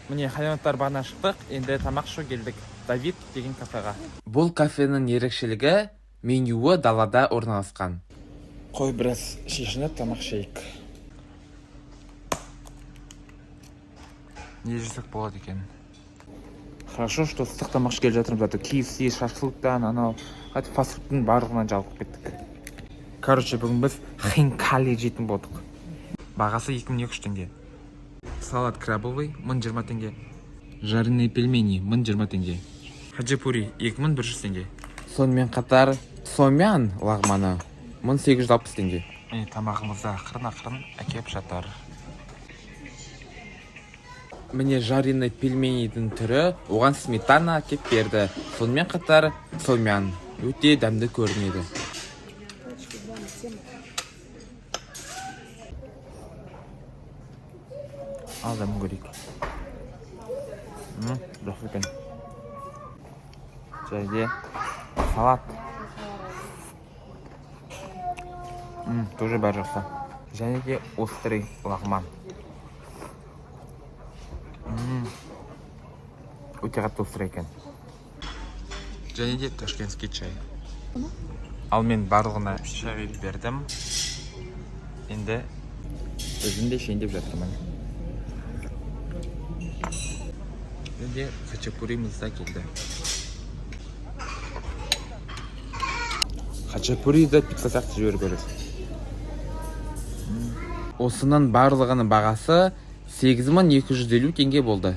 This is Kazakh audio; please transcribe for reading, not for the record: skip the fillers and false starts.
Міне хайуанаттар бағына шықтық, енді тамақ ішу келдік. Давид деген кафеға. Бұл кафенің ерекшелігі менюі далада орналасқан. Қой біраз шешініп, тамақ ішейік. Не жесек болады екен? Хорошо, что ыстық тамақ ішіп келе жатырмыз. Зато KFC, шашлыктан, анау, фастфудтың барлығынан жалығып кеттік. Короче, бүгін біз хинкали жейтін болдық. Бағасы 2200 теңге. Салат крабовый 1020 теңге. Жареные пельмени 1020 теңге. Хачапури 2100 теңге. Сонымен қатар сомян лағманы 1860 теңге. Тамағымызды ақырын әкеп жатыр. Міне жареный пельменидің түрі, оған сметана әкеп берді. Сонымен қатар сомян өте дәмді көрінеді. Алдым көрейік. Жақсы екен. Жайде салат. Тоже бәрі жақсы. Және де острый лағман. Өте қатты острый екен. Және де ташкентский чай. Ал мен барлығына шай бердім. Енді өзім де ішейін деп жатырмын. Енді хачапурimiz да келді. Хачапури да пицца сияқты жіберіп береді. Осының барлығының бағасы 8250 теңге болды.